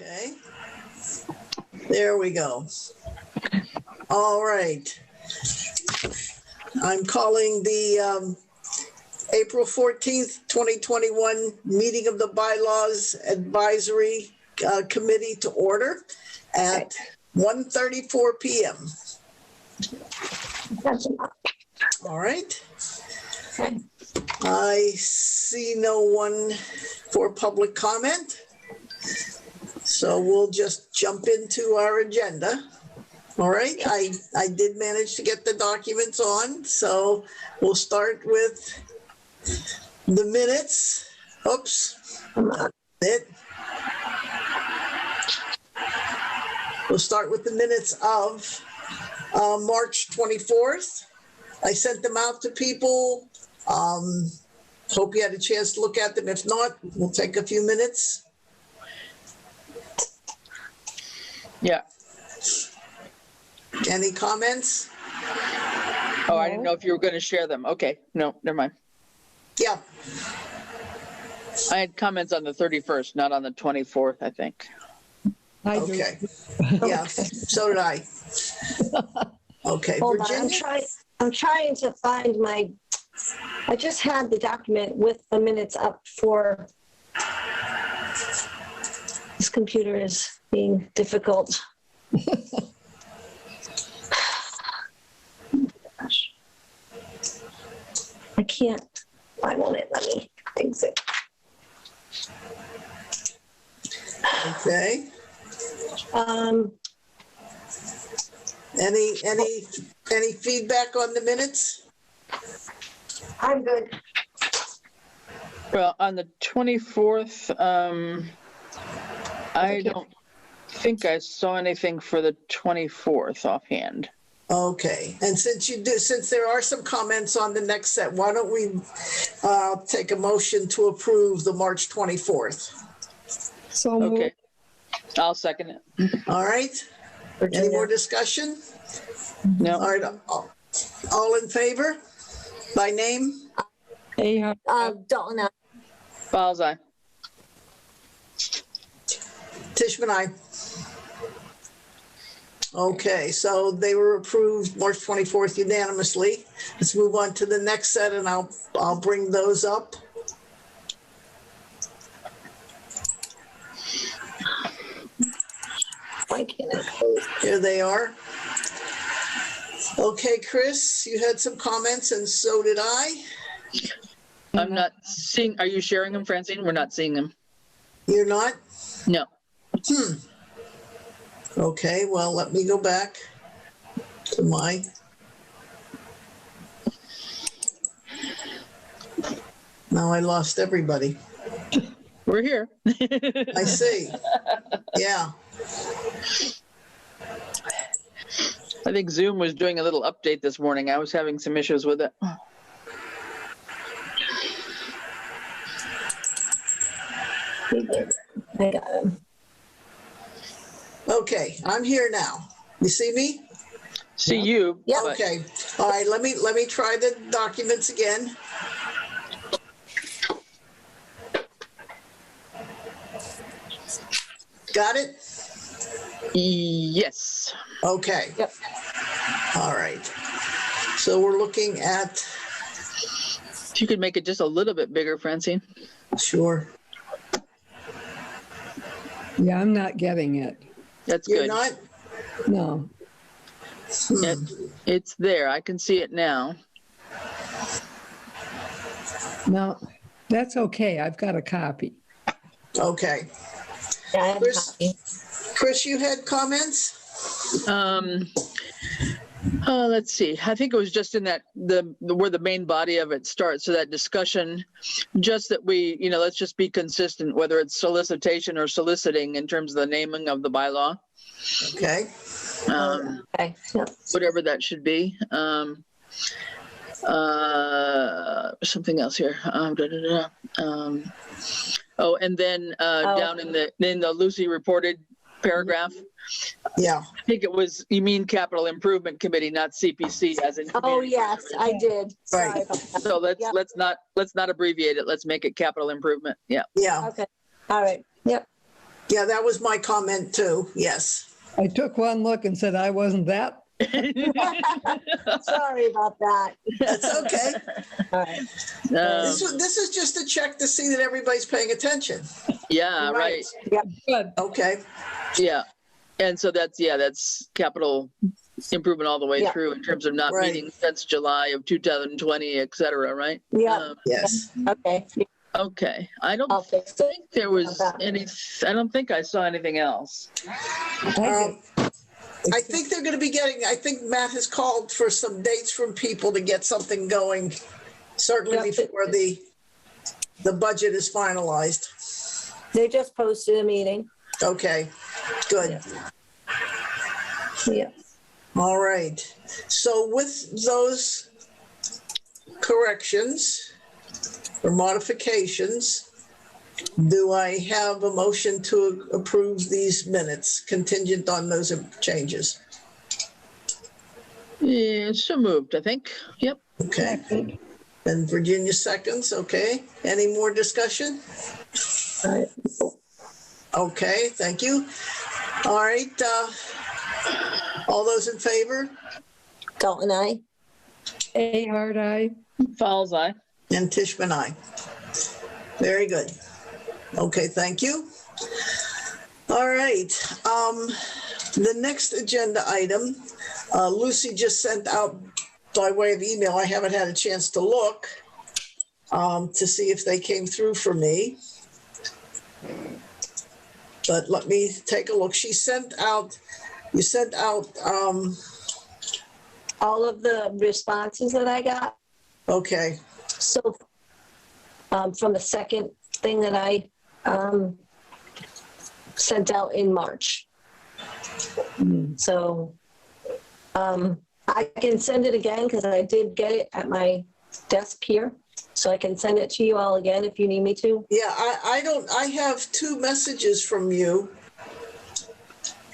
Okay. There we go. All right. I'm calling the April 14th, 2021 meeting of the Bylaws Advisory Committee to order at 1:34 p.m. All right. I see no one for public comment, so we'll just jump into our agenda. All right, I did manage to get the documents on, so we'll start with the minutes. Oops. We'll start with the minutes of March 24th. I sent them out to people. Hope you had a chance to look at them. If not, we'll take a few minutes. Yeah. Any comments? Oh, I didn't know if you were going to share them. Okay. No, never mind. Yeah. I had comments on the 31st, not on the 24th, I think. Okay. Yeah, so did I. Okay, Hold Virginia? on, I'm trying to find I just had the document with the minutes up for, this computer is being difficult. Gosh. I can't, why won't it let me exit? Okay. Any feedback on the minutes? I'm good. Well, on the 24th, I don't think I saw anything for the 24th offhand. Okay, and since there are some comments on the next set, why don't we take a motion to approve the March 24th? So Okay. I'll second it. All right. Any more discussion? No. All right. All in favor? By name? Dalton, Fowles eye. Tishman, aye. Okay, so they were approved March 24th unanimously. Let's move on to the next set, and I'll bring those up. why can't I close? Here they are. Okay, Chris, you had some comments, and so did I. I'm not seeing, are you sharing them, Francine? We're not seeing them. You're not? No. Okay, well, let me go back to my. Now I lost everybody. We're here. I see. Yeah. I think Zoom was doing a little update this morning. I was having some issues with it. I got him. Okay, I'm here now. You see me? See you. Yep. but- Okay. All right, let me try the documents again. Got it? Yes. Okay. Yep. All right. So we're looking at, If you could make it just a little bit bigger, Francine. sure. Yeah, I'm not getting it. That's You're good. not? No. It's there. I can see it now. No, that's okay. I've got a copy. Okay. Yeah, I have a Chris? copy. Chris, you had comments? Let's see. I think it was just in that where the main body of it starts. So that discussion, just that we, let's just be consistent, whether it's solicitation or soliciting in terms of the naming of the bylaw, Okay. Okay. Yep. whatever that should be. Something else here. And then down in the Lucy reported paragraph, Yeah. I think it was, you mean Capital Improvement Committee, not CPC as in. Oh, community. yes, I did. Sorry Right. about that. So Yep. let's not abbreviate it. Let's make it capital improvement. Yeah. Yeah. Okay. All right. Yep. Yeah, that was my comment too. Yes. I took one look and said I wasn't that. Sorry about that. That's okay. All right. This is just a check to see that everybody's paying attention. Yeah, right. Yep. Good. Okay. Yeah. And so that's capital improvement all the way Yeah. through in terms of not Right. meeting since July of 2020, et cetera, right? Yeah. Yes. Okay. Okay. I don't I'll fix it. think there was About that. any, I don't think I saw anything else. I think they're going to be getting, I think Matt has called for some dates from people to get something going, certainly Yep. before the budget is finalized. They just posted a meeting. Okay, good. Yeah. All right. So with those corrections or modifications, do I have a motion to approve these minutes contingent on those changes? Yeah, so moved, I think. Yep. Okay. And Virginia seconds, okay. Any more discussion? All right. Okay, thank you. All right, all those in favor? Dalton, I. Ahart, aye. Fowles eye. And Tishman, aye. Very good. Okay, thank you. All right, the next agenda item, Lucy just sent out by way of email. I haven't had a chance to look to see if they came through for me. But let me take a look. You sent out, All of the responses that I got. okay, So from the second thing that I sent out in March. So I can send it again because I did get it at my desk here. So I can send it to you all again if you need me to. yeah, I have 2 messages from you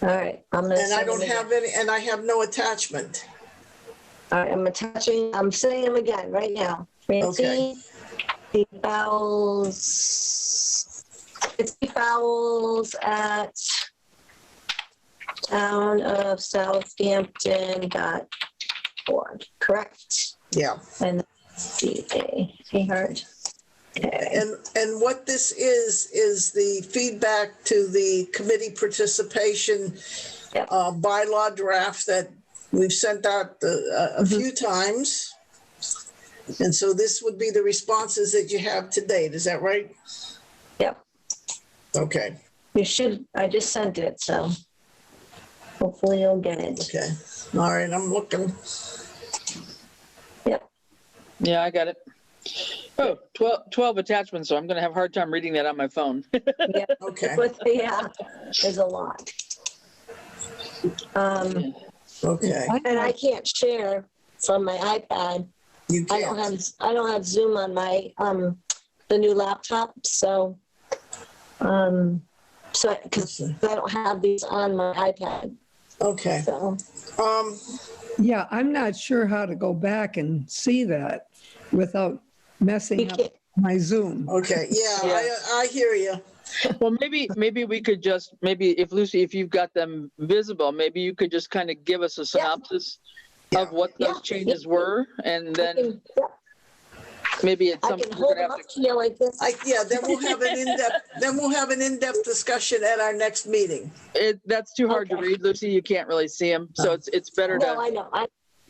All right, I'm gonna. and I send don't them have again. any, and I have no attachment. All right, I'm saying them again right now. Nancy, the Fowles, it's the Fowles at town of Southampton.org, correct? Yeah. And he heard. Okay. And what this is the feedback to the committee participation Yep. bylaw draft that we've sent out a few times. And so this would be the responses that you have to date. Is that right? Yep, Okay. you should, I just sent it, so hopefully you'll get it. Okay. All right. I'm looking. Yep, Yeah, I got it. Oh, 12 attachments, so I'm going to have a hard time reading that on my phone. yep. Okay. But yeah, there's a lot. Okay. And I can't share from my iPad. You I don't can't. have Zoom on my the new laptop, so because I don't have these on my iPad. Okay. So Yeah, I'm not sure how to go back and see that without you messing up can't. my Zoom. Okay. Yeah, Yeah. I hear you. Well, maybe we could just, maybe if Lucy, if you've got them visible, maybe you could just kind of give us a synopsis of what those Yeah. changes were, and I then can, maybe at I some can point hold we're them gonna up to you like this. Then we'll have an in-depth discussion at our next meeting. that's too hard to Okay. read, Lucy. You can't really see them, so it's better No, to I know.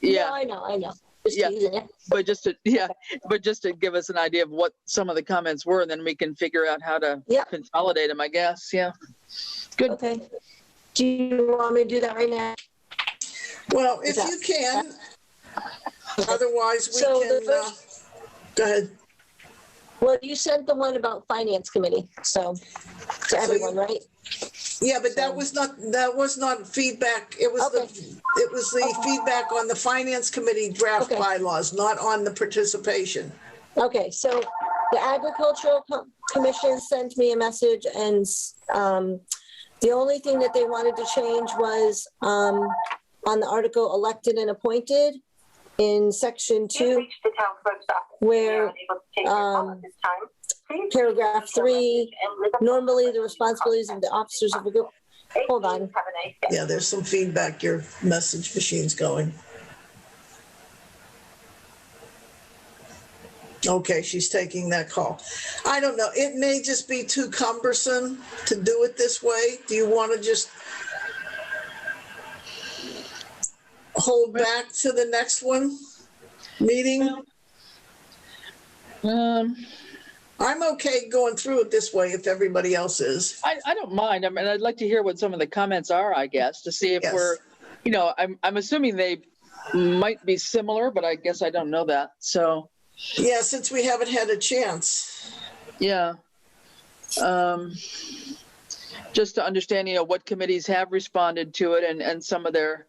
yeah. No, I know. Just Yeah. teasing it. But just to give us an idea of what some of the comments were, and then we can figure out how to Yep. consolidate them, I guess. Yeah. Good. Okay. Do you want me to do that right now? Well, if Is you can, otherwise we So the can, first- go ahead. Well, you sent the one about finance committee, so to everyone, right? Yeah, but that was not feedback. It was Okay. the feedback on the finance committee draft Okay. bylaws, not on the participation. Okay, so the agricultural commission sent me a message, and the only thing that they wanted to change was on the article elected and appointed. in section 2, where paragraph 3, normally the responsibilities of the officers of the group. Hold on. Yeah, there's some feedback. Your message machine's going. Okay, she's taking that call. I don't know. It may just be too cumbersome to do it this way. Do you want to just hold back to the next one meeting? I'm okay going through it this way if everybody else is. I don't mind. I mean, I'd like to hear what some of the comments are, I guess, to see if Yes. we're, you know, I'm assuming they might be similar, but I guess I don't know that. So, Yeah, since we haven't had a chance. yeah. Just to understand, you know, what committees have responded to it and some of their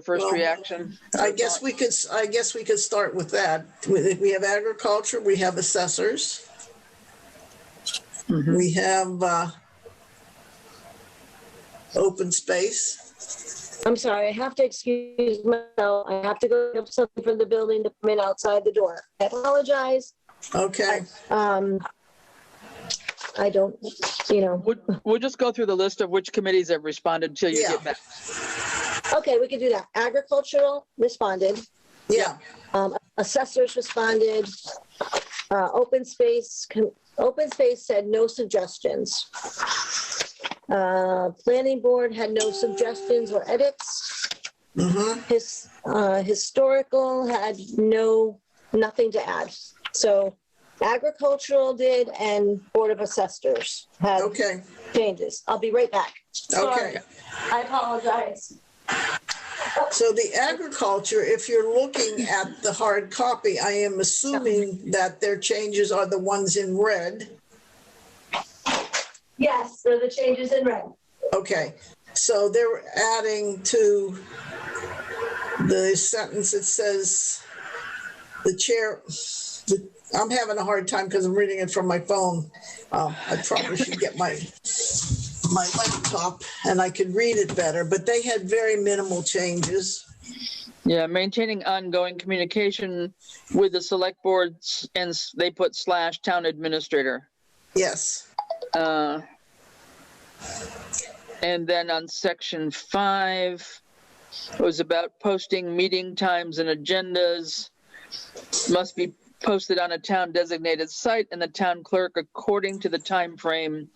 first Well, reaction. I guess we could start with that. We have agriculture, we have assessors. Mhm. We have open space. I'm sorry, I have to excuse myself. I have to go get something from the building to come in outside the door. I apologize. Okay, I don't, you know. We'll just go through the list of which committees have responded till you Yeah. get back. Okay, we can do that. Agricultural responded. yeah, Assessors responded. Open space said no suggestions. Planning board had no suggestions or edits. Historical had nothing to add. So agricultural did, and Board of Assessors had okay, changes. I'll be right back. Sorry. okay. I apologize. So the agriculture, if you're looking at the hard copy, I am assuming that their changes are the ones in red. Yes, they're the changes in red. Okay, so they're adding to the sentence that says the chair, I'm having a hard time because I'm reading it from my phone. I probably should get my laptop and I could read it better, but they had very minimal changes. Yeah, maintaining ongoing communication with the select boards, and they put / town administrator. Yes, And then on section 5, it was about posting meeting times and agendas must be posted on a town designated site and the town clerk according to the time frame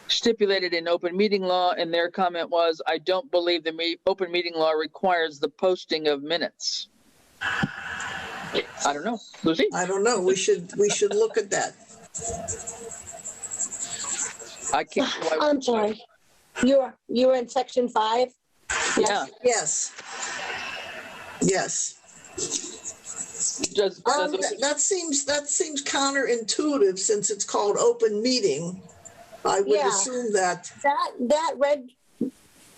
stipulated in open meeting law. And their comment was, I don't believe the open meeting law requires the posting of minutes. I don't know. Lucy? I don't know. We should look at that. I can't. I'm sorry. You're in section 5? Yeah. Yes. Yes. That seems counterintuitive since it's called open meeting. I would assume that. That red,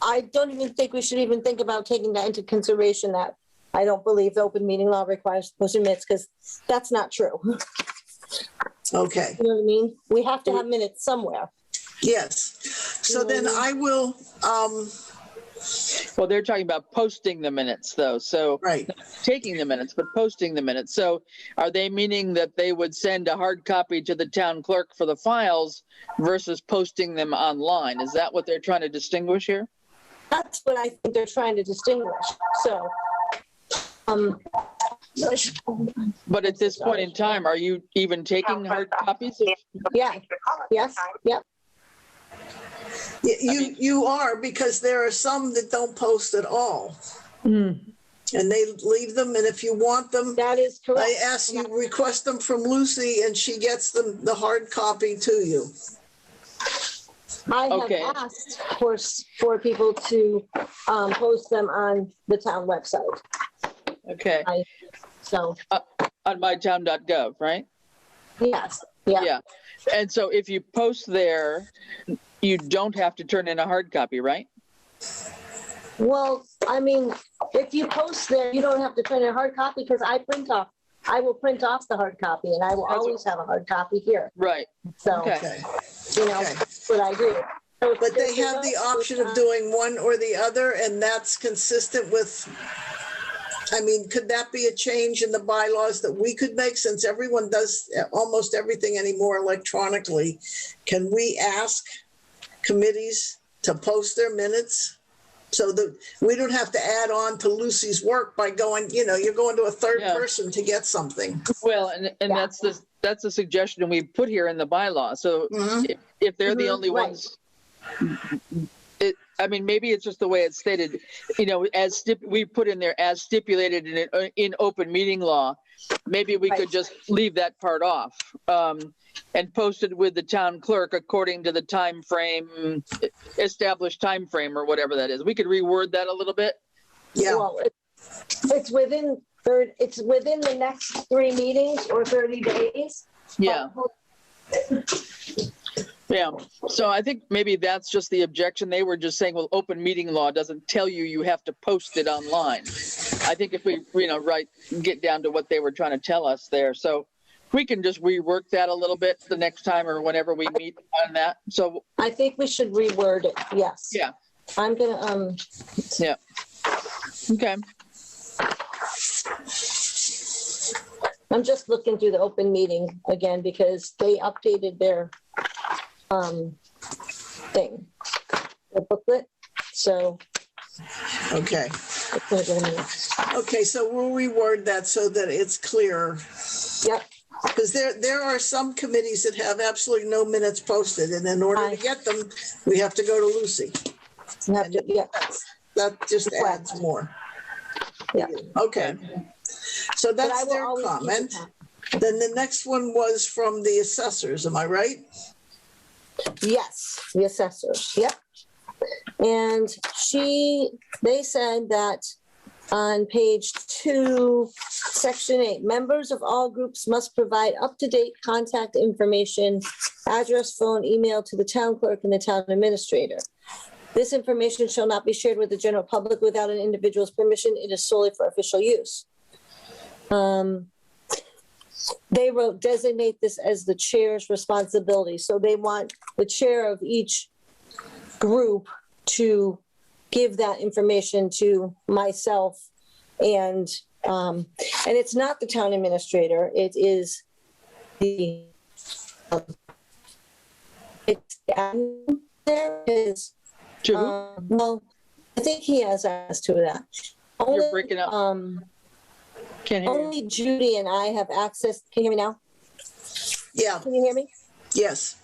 I don't even think we should even think about taking that into consideration, that I don't believe the open meeting law requires posting minutes, because that's not true. Okay. You know what I mean? We have to have minutes somewhere. Yes. So then I will, Well, they're talking about posting the minutes, though. So right. not taking the minutes, but posting the minutes. So are they meaning that they would send a hard copy to the town clerk for the files versus posting them online? Is that what they're trying to distinguish here? That's what I think they're trying to distinguish. So, But at this point in time, are you even taking hard copies? yeah, yes, yep. You are, because there are some that don't post at all. Mm. And they leave them, and if you want them, That is correct. I ask you, request them from Lucy, and she gets them, the hard copy to you. I Okay. have asked for people to post them on the town website. Okay. So, On mytown.gov, right? yes, yeah. Yeah. And so if you post there, you don't have to turn in a hard copy, right? Well, I mean, if you post there, you don't have to print a hard copy, because I will print off the hard copy, and I will always have a hard copy here. Right. So, Okay. Okay. you know, Okay. that's what I do. So But they have the option of doing one or the other, and that's consistent with I mean, could that be a change in the bylaws that we could make, since everyone does almost everything anymore electronically? Can we ask committees to post their minutes so that we don't have to add on to Lucy's work by going, you're going to a third Yeah. person to get something? Well, and Yeah. that's the suggestion we put here in the bylaw. So Mhm. if they're the Mhm, only right. ones, I mean, maybe it's just the way it's stated, we put in there as stipulated in open meeting law. Maybe we Right. could just leave that part off, and post it with the town clerk according to the time frame, established time frame, or whatever that is. We could reword that a little bit. Yeah, Well, it's within the next 3 meetings or 30 days. Yeah. Yeah. So I think maybe that's just the objection. They were just saying, well, open meeting law doesn't tell you have to post it online. I think if we, get down to what they were trying to tell us there. So we can just rework that a little bit the next time or whenever we meet on that. So I think we should reword it, yes. yeah. I'm gonna, Yeah. Okay. I'm just looking through the open meeting again because they updated their thing, the booklet. So okay. it's gonna go in. Okay, so we'll reword that so that it's clear. Yep, Because there are some committees that have absolutely no minutes posted, and in order to get them, we have to go to Lucy. you have to, yeah, That just Correct. adds more. yeah. Okay. So But I that's will their always keep it comment. that. Then the next one was from the assessors, am I right? Yes, the assessors, yep. And they said that on page 2, section 8, members of all groups must provide up-to-date contact information, address, phone, email to the town clerk and the town administrator. This information shall not be shared with the general public without an individual's permission. It is solely for official use. They wrote, designate this as the chair's responsibility. So they want the chair of each group to give that information to myself and it's not the town administrator. It is there is, To who? well, I think he has access to that. You're breaking up. Can't hear you. Only Judy and I have access. Can you hear me now? Yeah, Can you hear me? yes.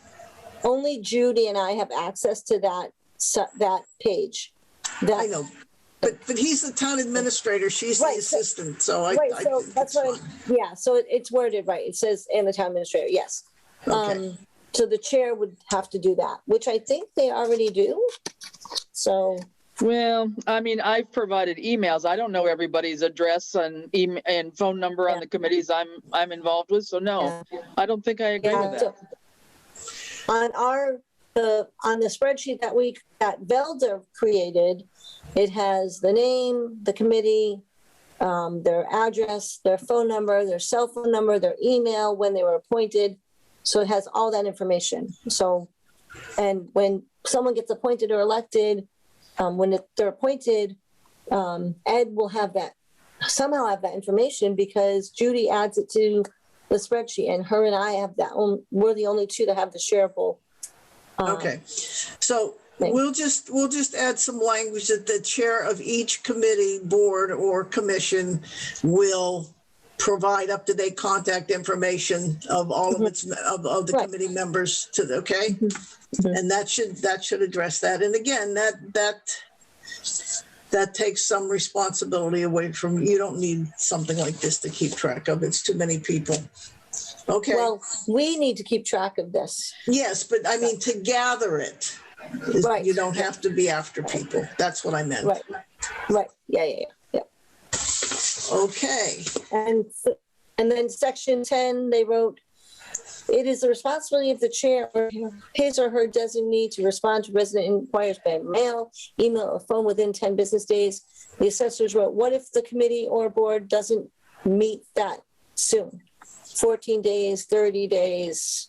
Only Judy and I have access to that page. I know. But he's the town administrator, she's the Right, so- assistant, so I Right, so think that's it's what, fine. yeah, so it's worded right. It says, and the town administrator, yes. Okay. So the chair would have to do that, which I think they already do. So, Well, I mean, I've provided emails. I don't know everybody's address and email and phone number on Yeah. the committees I'm involved with. So no, I don't think I agree with yeah, that. so on the spreadsheet that Velda created, it has the name, the committee, their address, their phone number, their cell phone number, their email, when they were appointed. So it has all that information. So, and when someone gets appointed or elected, when they're appointed, Ed will somehow have that information because Judy adds it to the spreadsheet, and her and I have we're the only two that have the shareable. Okay, so thing. we'll just add some language that the chair of each committee, board, or commission will provide up-to-date contact information of all of its, of the Right. committee members okay? Mhm. And that should address that. And again, that takes some responsibility away from, you don't need something like this to keep track of. It's too many people. Okay. Well, we need to keep track of this. Yes, but I mean, to gather it, Right. you don't have to be after people. That's what I meant. Right. Yeah. Okay. And then section 10, they wrote, it is the responsibility of the chair or his or her designee to respond to resident inquiries by mail, email, or phone within 10 business days. The assessors wrote, what if the committee or board doesn't meet that soon? 14 days, 30 days.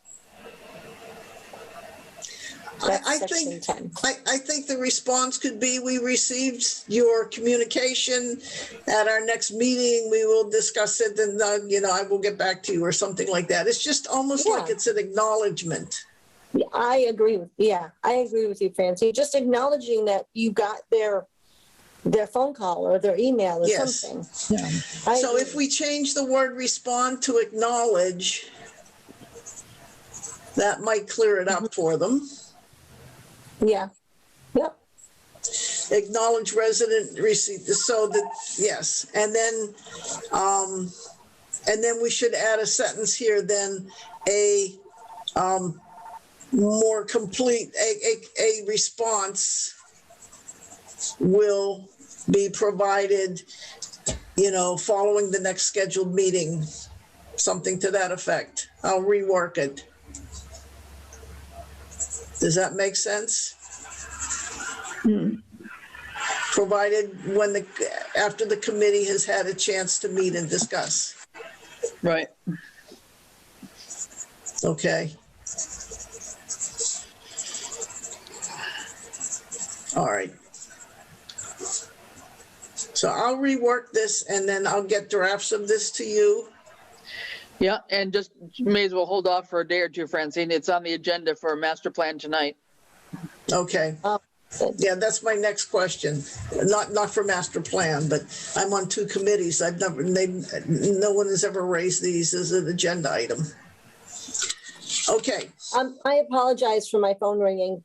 That's I section think, 10. I think the response could be, we received your communication. At our next meeting, we will discuss it and, I will get back to you or something like that. It's just almost like Yeah. it's an acknowledgement. Yeah, I agree with you, Francie. Just acknowledging that you got their phone call or their email or Yes. something. Yeah. So if we change the word respond to acknowledge, that might clear it up for them. Yeah. Yep. Acknowledge resident receipt, so that, yes. And then we should add a sentence here, then a more complete, a response will be provided, following the next scheduled meeting, something to that effect. I'll rework it. Does that make sense? Provided after the committee has had a chance to meet and discuss. Right. Okay. All right. So I'll rework this and then I'll get drafts of this to you. Yeah, and just may as well hold off for a day or two, Francine. It's on the agenda for a master plan tonight. Okay. Yeah, that's my next question. Not for master plan, but I'm on 2 committees. No one has ever raised these as an agenda item. Okay. I apologize for my phone ringing.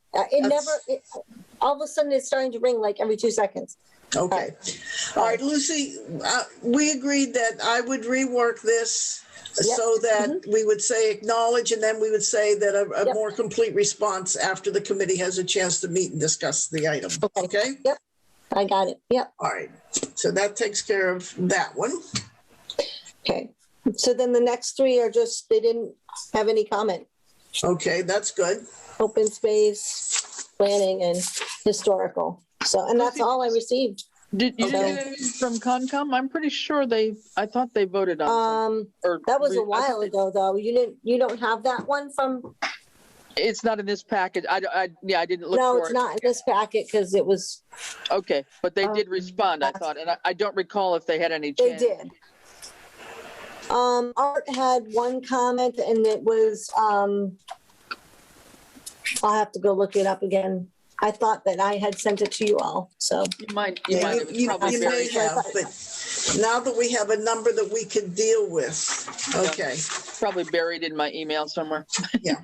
All of a sudden it's starting to ring like every 2 seconds. Okay. All right, Lucy, we agreed that I would rework this so that we would say acknowledge, and then we would say that a more complete response after the committee has a chance to meet and discuss the item. Okay? Yep. I got it. Yep. All right. So that takes care of that one. Okay. So then the next 3 are just, they didn't have any comment. Okay, that's good. Open space, planning, and historical. So, and that's all I received. Did you get anything from Concom? I'm pretty sure I thought they voted on some, That was a while ago, though. You don't have that one from? It's not in this package. I didn't look No, for it. it's not in this packet because it was. Okay, but they did respond, I thought, and I don't recall if they had any change. They did. Art had one comment, and it was, I'll have to go look it up again. I thought that I had sent it to you all, so. You might You probably may buried. have, but now that we have a number that we can deal with, okay. Probably buried in my email somewhere. Yeah.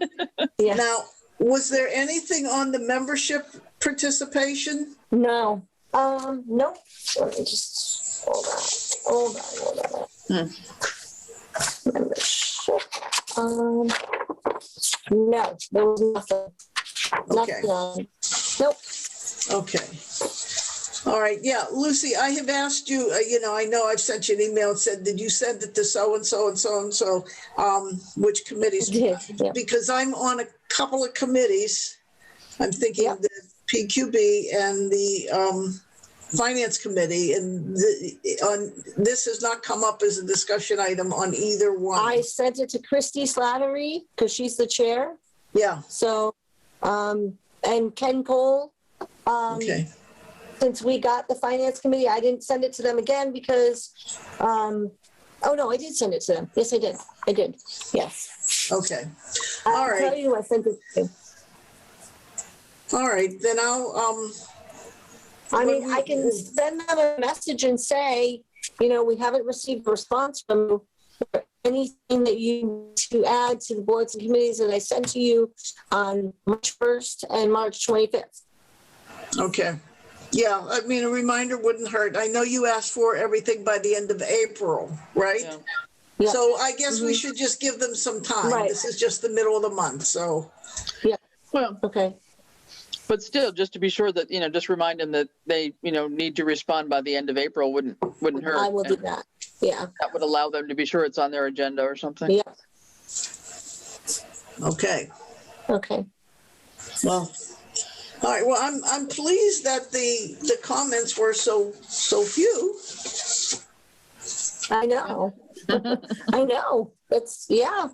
Yeah. Now, was there anything on the membership participation? No. Nope. Let me just, hold on. Membership. No, there was nothing. Okay. Nothing. Nope. Okay. All right. Yeah, Lucy, I have asked you, I know I've sent you an email and said, did you send it to so-and-so and so-and-so, which committees? Yeah. Because I'm on a couple of committees. I'm thinking the PQB and the Finance Committee, and this has not come up as a discussion item on either one. I sent it to Christy Slattery because she's the chair. Yeah. So, and Ken Cole. Okay. Since we got the Finance Committee, I didn't send it to them again because, oh no, I did send it to them. Yes, I did. I did. Yes. Okay. I'll All right. tell you who I sent it to. All right. Then I'll, I can send them a message and say, we haven't received a response from you. Anything that you need to add to the boards and committees that I sent to you on March 1st and March 25th. Okay. Yeah, I mean, a reminder wouldn't hurt. I know you asked for everything by the end of April, right? Yeah. Yeah. So I guess we should just give them some time. Right. This is just the middle of the month, so. Well, Okay. but still, just to be sure that, just remind them that they, need to respond by the end of April wouldn't hurt. I will do And that. Yeah. that would allow them to be sure it's on their agenda or something. Yeah. Okay. Okay. Well, all right. Well, I'm pleased that the comments were so few. I know. I know. It's, yeah.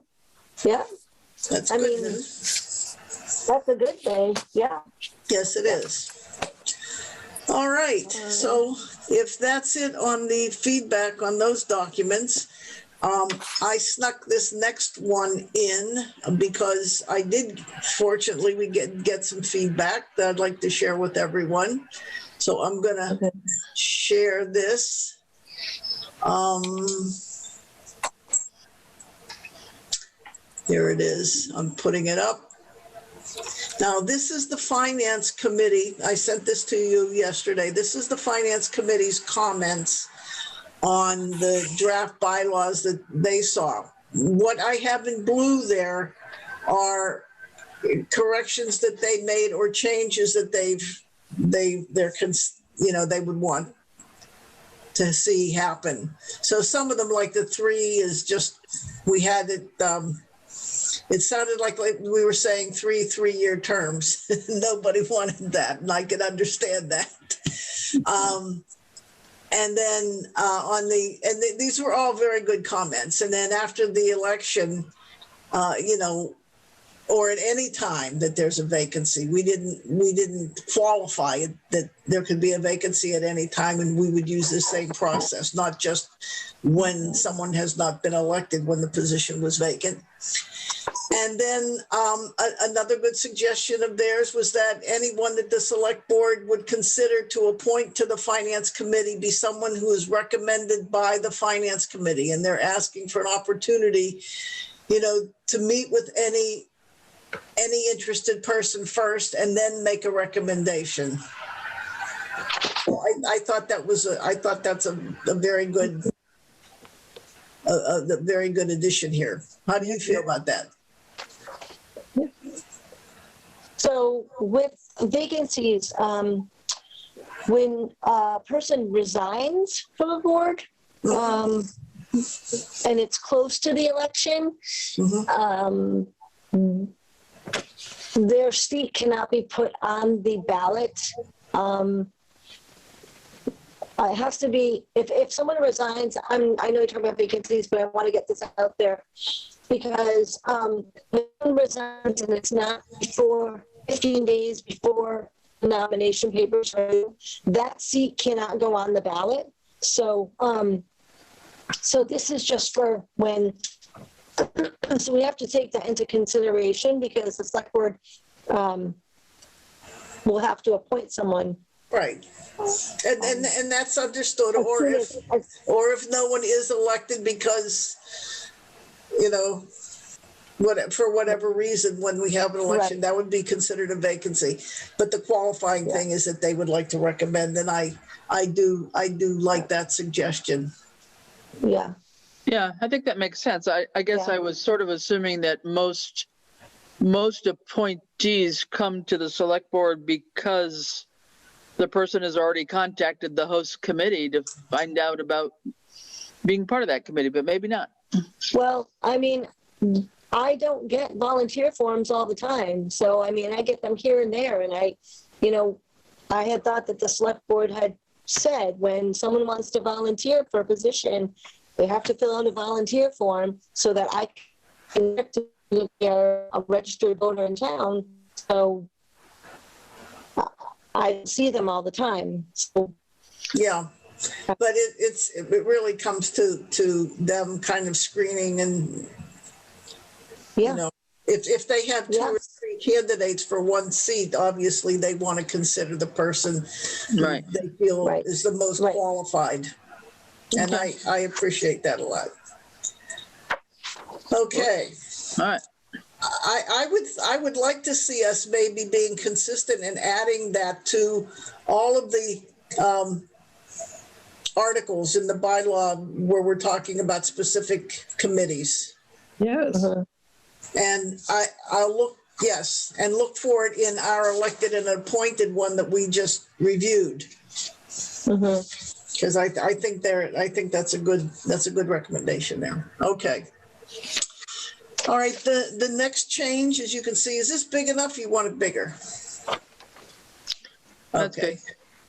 That's I good mean, news. That's a good thing, yeah. Yes, it is. All right, so if that's it on the feedback on those documents, I snuck this next one in because I did, fortunately, we get some feedback that I'd like to share with everyone. So I'm gonna share this. Here it is, I'm putting it up. Now, this is the Finance Committee. I sent this to you yesterday. This is the Finance Committee's comments on the draft bylaws that they saw. What I have in blue there are corrections that they made or changes that they would want to see happen. So some of them, like the 3 is just, we had it, it sounded like we were saying 3 3-year terms. Nobody wanted that, and I can understand that. And then these were all very good comments. And then after the election, or at any time that there's a vacancy, we didn't qualify it that there could be a vacancy at any time, and we would use the same process, not just when someone has not been elected, when the position was vacant. And then another good suggestion of theirs was that anyone that the select board would consider to appoint to the finance committee be someone who is recommended by the finance committee. And they're asking for an opportunity, to meet with any interested person first and then make a recommendation. So I thought that's a very good, a very good addition here. How do you feel about that? So with vacancies, when a person resigns from a board, and it's close to the election, their seat cannot be put on the ballot. It has to be, if someone resigns, I know you're talking about vacancies, but I want to get this out there because when someone resigns and it's not before 15 days before the nomination papers are due, that seat cannot go on the ballot. So, so this is just for when, so we have to take that into consideration because the select board will have to appoint someone. Right. And that's understood. Or if no one is elected because, for whatever reason, when we have an election, that would be considered a vacancy. But the qualifying thing is that they would like to recommend, and I do like that suggestion. Yeah. Yeah, I think that makes sense. I guess I was sort of assuming that most appointees come to the select board because the person has already contacted the host committee to find out about being part of that committee, but maybe not. Well, I mean, I don't get volunteer forms all the time. So, I mean, I get them here and there. And I had thought that the select board had said when someone wants to volunteer for a position, they have to fill out a volunteer form so that I can be a registered voter in town. So I see them all the time. So, yeah, but it really comes to them kind of screening and if they have 2 or 3 candidates for one seat, obviously they want to consider the person they feel is the most qualified. And I appreciate that a lot. Okay. All right. I would like to see us maybe being consistent and adding that to all of the articles in the bylaw where we're talking about specific committees. Yes. And I'll look for it in our elected and appointed one that we just reviewed. Because I think that's a good recommendation there. Okay. All right, the next change, as you can see, is this big enough? You want it bigger? That's big.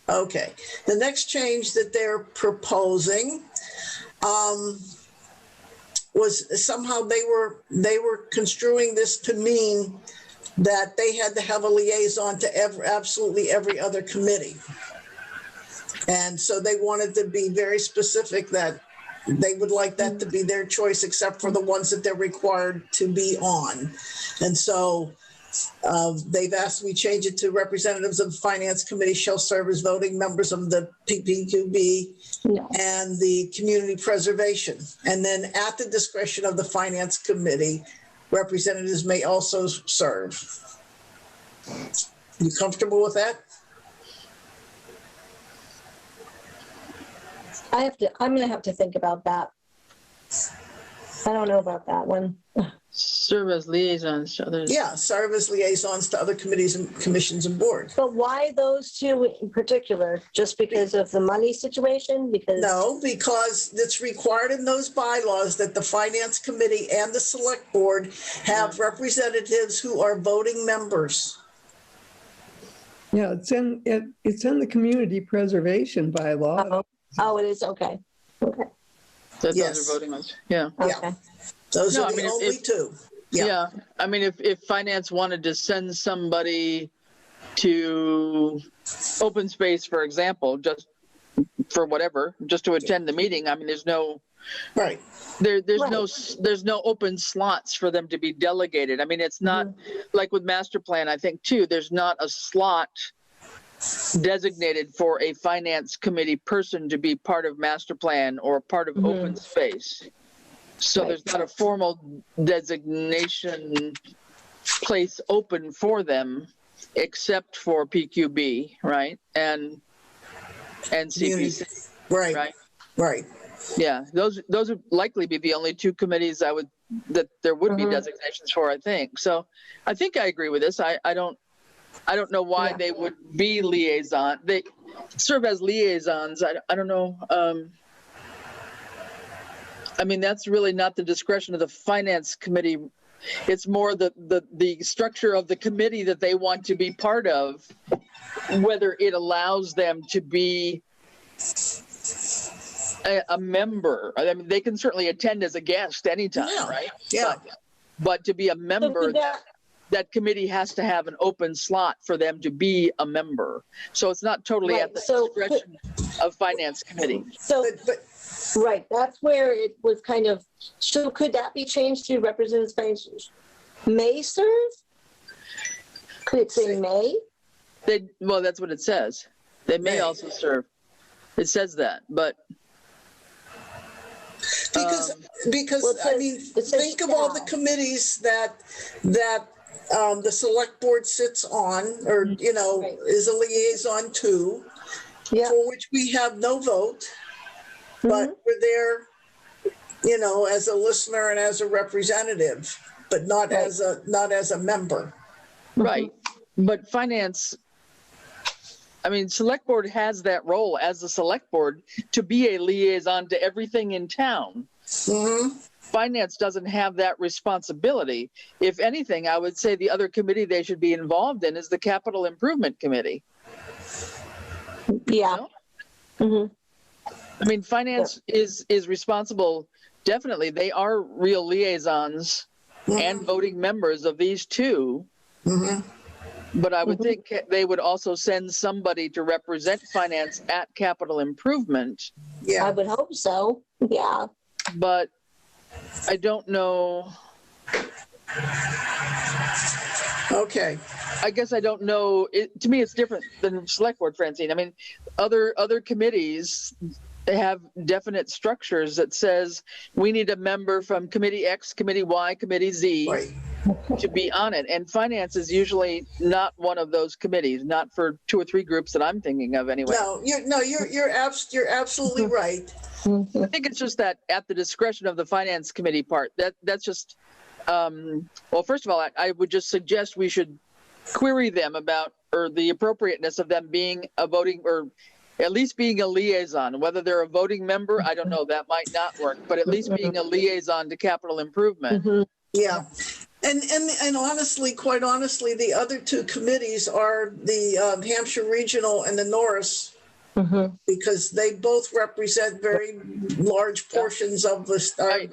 Okay. The next change that they're proposing was somehow they were construing this to mean that they had to have a liaison to absolutely every other committee. And so they wanted to be very specific that they would like that to be their choice, except for the ones that they're required to be on. And so they've asked me change it to representatives of the Finance Committee shall serve as voting members of the PPQB and the Community Preservation. And then at the discretion of the Finance Committee, representatives may also serve. You comfortable with that? I'm gonna have to think about that. I don't know about that one. Serve as liaisons to others. Yeah, serve as liaisons to other committees and commissions and boards. But why those two in particular? Just because of the money situation? Because No, because it's required in those bylaws that the Finance Committee and the Select Board have representatives who are voting members. Yeah, it's in the community preservation bylaw. Oh, it is, okay. Okay, That Yes. those are voting ones. Yeah. okay. Those No, are I the mean, only two. Yeah. Yeah. I mean, if finance wanted to send somebody to open space, for example, just for whatever, just to attend the meeting, I mean, there's no Right. there's no open slots for them to be delegated. I mean, it's not like with master plan, I think too, there's not a slot designated for a finance committee person to be part of master plan or part of open space. So Right. there's not a formal designation place open for them except for PQB, right? And CPC, Right. right? Right. Yeah, those would likely be the only two committees that there would be designations for, I think. So I think I agree with this. I don't know why they would be liaison. They serve as liaisons. I don't know. I mean, that's really not the discretion of the Finance Committee. It's more the structure of the committee that they want to be part of, whether it allows them to be a member. I mean, they can certainly attend as a guest anytime, right? Yeah. But to be a member, So that committee has to have an open slot for them to be a member. So it's not totally Right, at the so discretion of Finance Committee. So, But right, that's where it was kind of, so could that be changed to representatives may serve? Could it say may? Well, that's what it says. They may May. also serve. It says that, but because Well, it I says- mean, it says think of all the shall. committees that the Select Board sits on, or Right. is a liaison to, Yeah, for which we have no vote, but we're there, as a listener and as a representative, but not Right. as a member. right. But finance, I mean, Select Board has that role as the Select Board to be a liaison to everything in town. Mhm. Finance doesn't have that responsibility. If anything, I would say the other committee they should be involved in is the Capital Improvement Committee. yeah. No? I mean, finance is responsible. Definitely, they are real liaisons and voting members of these two. But I would think they would also send somebody to represent finance at Capital Improvement. I Yeah. would hope so, yeah. But I don't know. Okay. I guess I don't know. To me, it's different than Select Board, Francine. I mean, other committees have definite structures that says we need a member from Committee X, Committee Y, Committee Z Right. to be on it. And finance is usually not one of those committees, not for 2 or 3 groups that I'm thinking of anyway. You're absolutely right. I think it's just that at the discretion of the Finance Committee part. That's just, well, first of all, I would just suggest we should query them about, or the appropriateness of them being a voting, or at least being a liaison. Whether they're a voting member, I don't know, that might not work, but at least being a liaison to capital improvement. Yeah. And honestly, quite honestly, the other two committees are the Hampshire Regional and the Norris, because they both represent very large portions of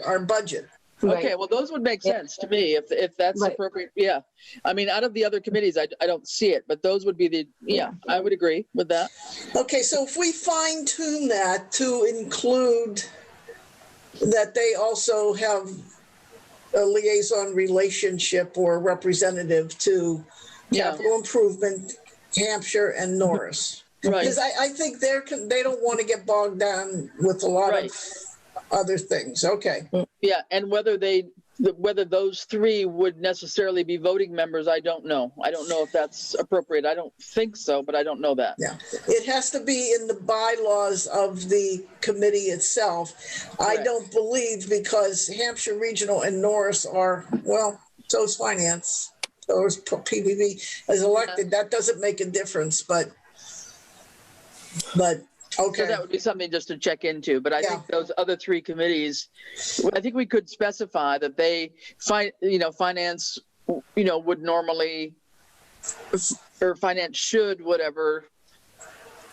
our budget. Okay, well, those would make sense to me if that's Right. appropriate. Yeah. I mean, out of the other committees, I don't see it, but those would be yeah, I would agree with that. Okay, so if we fine tune that to include that they also have a liaison relationship or representative to Yeah. capital improvement, Hampshire and Norris. Right. Because I think they don't want to get bogged down with a lot Right. of other things. Okay. Yeah, and whether those three would necessarily be voting members, I don't know. I don't know if that's appropriate. I don't think so, but I don't know that. Yeah, it has to be in the bylaws of the committee itself. I Correct. don't believe, because Hampshire Regional and Norris are, well, so is Finance, so is PBB is elected. That doesn't make a difference, but So okay. that would be something just to check into. But I Yeah. think those other three committees, I think we could specify that they finance, would normally, or finance should, whatever,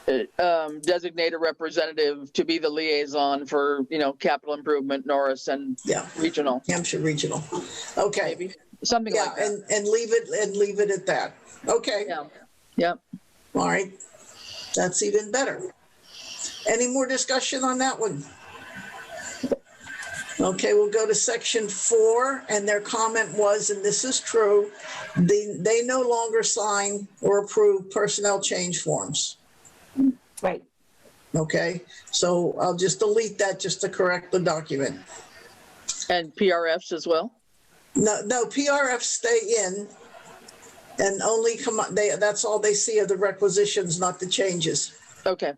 designate a representative to be the liaison for, capital improvement, Norris and Yeah, regional, Hampshire Regional. Okay. maybe something Yeah, like that. and leave it at that. Okay. Yeah. Yeah. All right. That's even better. Any more discussion on that one? Okay, we'll go to section 4, and their comment was, and this is true, they no longer sign or approve personnel change forms. Right. Okay, so I'll just delete that just to correct the document. And PRFs as well. No, PRFs stay in and only come, that's all they see are the requisitions, not the changes. Okay.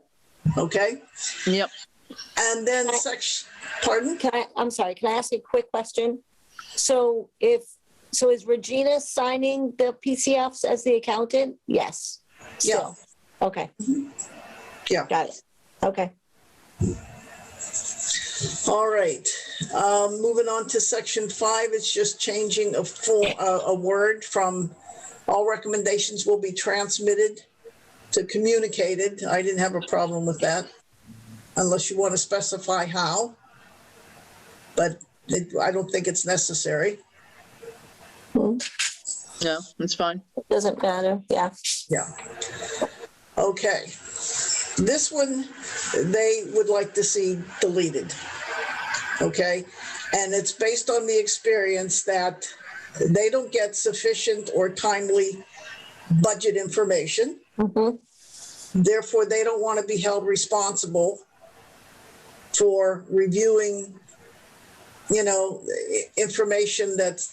Okay? Yep. And then pardon? I'm sorry, can I ask a quick question? So is Regina signing the PCFs as the accountant? Yes. Still. Okay. Yeah. Got it. Okay. All right. Moving on to section 5, it's just changing a word from all recommendations will be transmitted to communicated. I didn't have a problem with that, unless you want to specify how. But I don't think it's necessary. No, it's fine. It doesn't matter. Yeah. Yeah. Okay. This one, they would like to see deleted. Okay. And it's based on the experience that they don't get sufficient or timely budget information. Mm-hmm. Therefore, they don't want to be held responsible for reviewing, information that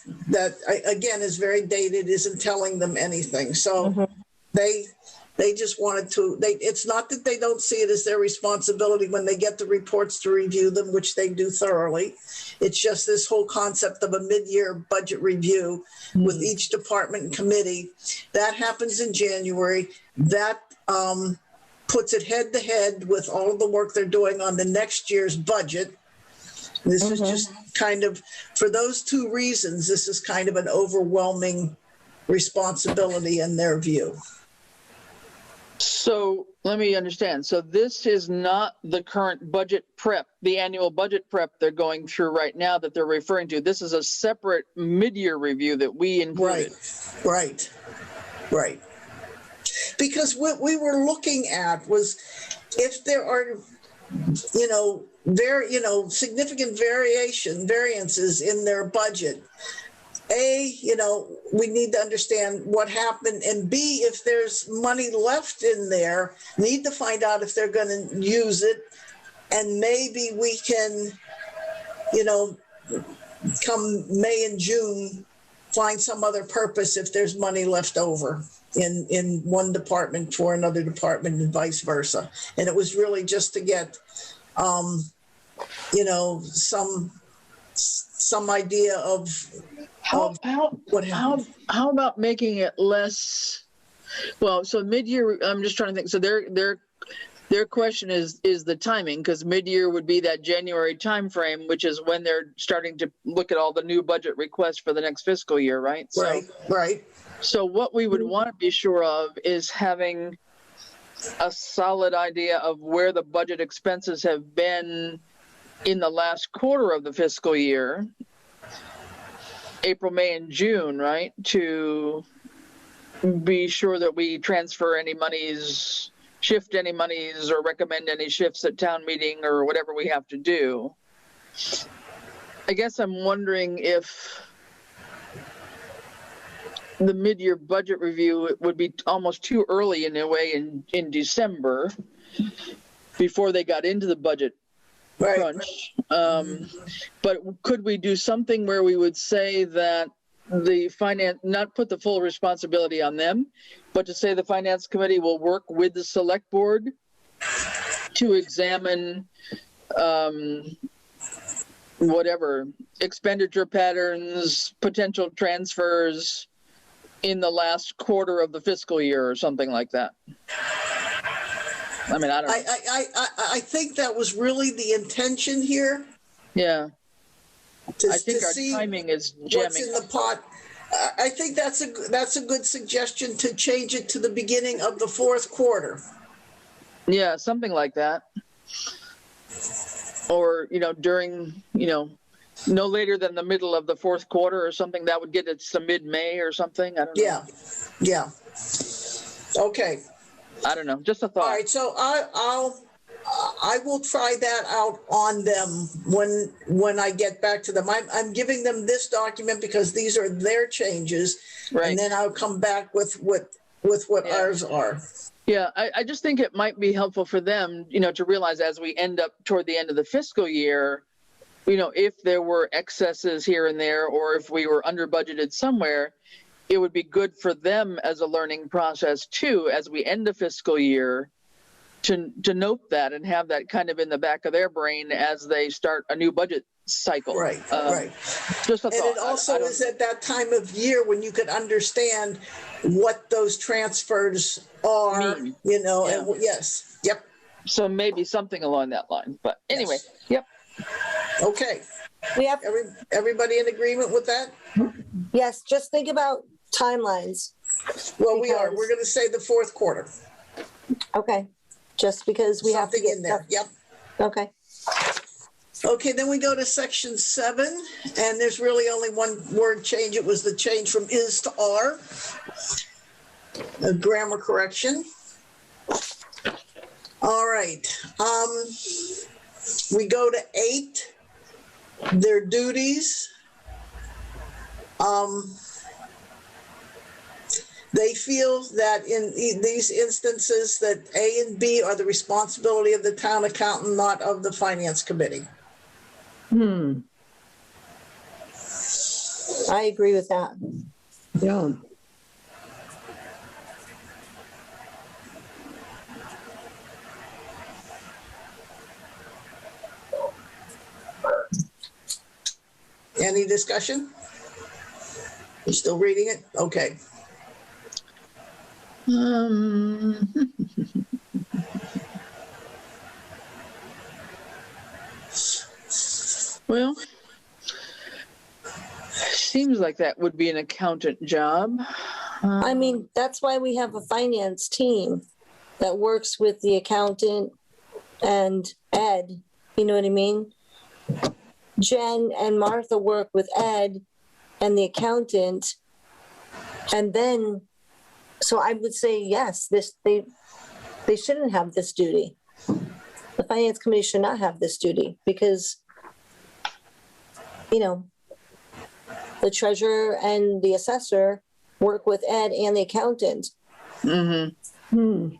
again is very dated, isn't telling them anything. So they just wanted to. It's not that they don't see it as their responsibility when they get the reports to review them, which they do thoroughly. It's just this whole concept of a mid-year budget review with each department and committee that happens in January. That puts it head to head with all of the work they're doing on the next year's budget. This is just kind of, for those two reasons, this is kind of an overwhelming responsibility in their view. So let me understand. So this is not the current budget prep, the annual budget prep they're going through right now that they're referring to. This is a separate mid-year review that we included. Right. Because what we were looking at was if there are, significant variances in their budget. We need to understand what happened, and B, if there's money left in there, need to find out if they're going to use it, and maybe we can, come May and June, find some other purpose if there's money left over in one department for another department and vice versa. And it was really just to get, some idea of How what happened. how about making it less? Well, so mid-year, I'm just trying to think. So their question is the timing, because mid-year would be that January timeframe, which is when they're starting to look at all the new budget requests for the next fiscal year, right? Right. So what we would want to be sure of is having a solid idea of where the budget expenses have been in the last quarter of the fiscal year, April, May, and June, right? To be sure that we transfer any monies, shift any monies, or recommend any shifts at town meeting or whatever we have to do. I guess I'm wondering if the mid-year budget review would be almost too early in a way in December before they got into the budget crunch. But could we do something where we would say that the finance, not put the full responsibility on them, but to say the finance committee will work with the select board to examine whatever expenditure patterns, potential transfers in the last quarter of the fiscal year or something like that? I mean, I don't know. I think that was really the intention here. Yeah. I think our see timing is jamming. What's in the pot. I think that's a good suggestion to change it to the beginning of the fourth quarter. Yeah, something like that. Or, during, no later than the middle of the fourth quarter or something. That would get it to mid-May or something. I don't know. Yeah. Okay. I don't know. Just a thought. All right. So I will try that out on them when I get back to them. I'm giving them this document because these are their changes, right. And then I'll come back with what ours are. Yeah, I just think it might be helpful for them, to realize as we end up toward the end of the fiscal year, if there were excesses here and there, or if we were under budgeted somewhere, it would be good for them as a learning process too, as we end the fiscal year, to note that and have that kind of in the back of their brain as they start a new budget cycle. Right. Just a thought. And it also is at that time of year when you could understand what those transfers are, mean. And yes. Yep. So maybe something along that line. But anyway, yes. Yep. Okay. We have everybody in agreement with that? Yes, just think about timelines. Well, we are. We're going to say the fourth quarter. Okay. Just because we have to get in there. stuff. Yep. Okay. Okay, then we go to section 7, and there's really only one word change. It was the change from is to are. A grammar correction. All right. We go to 8, their duties. They feel that in these instances that A and B are the responsibility of the town accountant, not of the finance committee. I agree with that. Yeah. Any discussion? You still reading it? Okay. Well, seems like that would be an accountant job. I mean, that's why we have a finance team that works with the accountant and Ed. You know what I mean? Jen and Martha work with Ed and the accountant. And then, so I would say, yes, they shouldn't have this duty. The finance committee should not have this duty because, the treasurer and the assessor work with Ed and the accountant. Mm-hmm.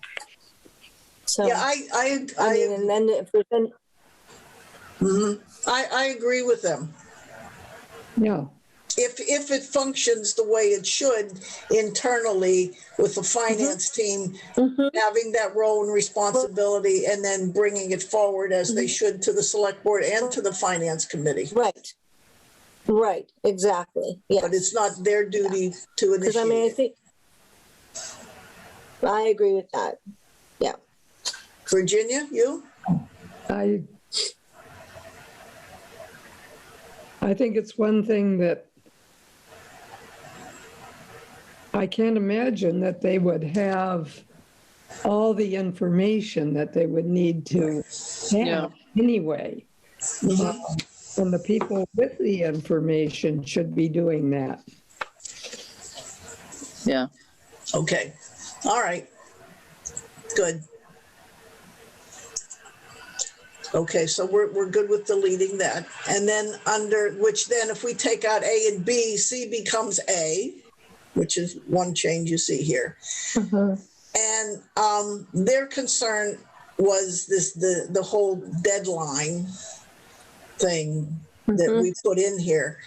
So yeah, I mean, and then if there's been, I agree with them. Yeah. If it functions the way it should internally with the finance team having that role and responsibility and then bringing it forward as they should to the select board and to the finance committee. Right, exactly. Yeah. But it's not their duty to initiate. Because I mean, I think I agree with that. Yeah. Virginia, you? I think it's one thing that I can't imagine that they would have all the information that they would need to have anyway. And the people with the information should be doing that. Yeah. Okay, all right. Good. Okay, so we're good with deleting that. And then under, which then if we take out A and B, C becomes A, which is one change you see here. And their concern was the whole deadline thing that we put in here,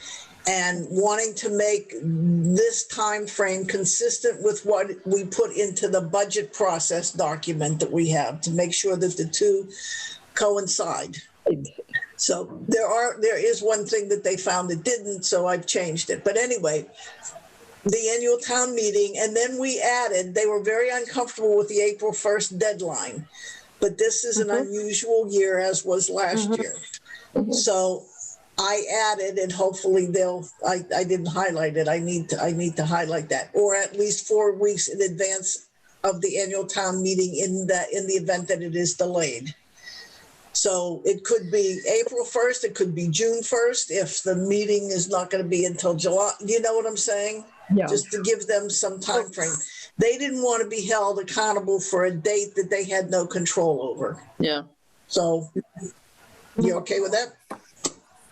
and wanting to make this time frame consistent with what we put into the budget process document that we have, to make sure that the two coincide. So there is one thing that they found that didn't, so I've changed it. But anyway, the annual town meeting, and then we added, they were very uncomfortable with the April 1st deadline, but this is an unusual year, as was last year. So I added, and hopefully I didn't highlight it. I need to highlight that, or at least 4 weeks in advance of the annual town meeting in the event that it is delayed. So it could be April 1st, it could be June 1st, if the meeting is not going to be until July. You know what I'm saying? Yeah. Just to give them some time frame. They didn't want to be held accountable for a date that they had no control over. Yeah. So you okay with that?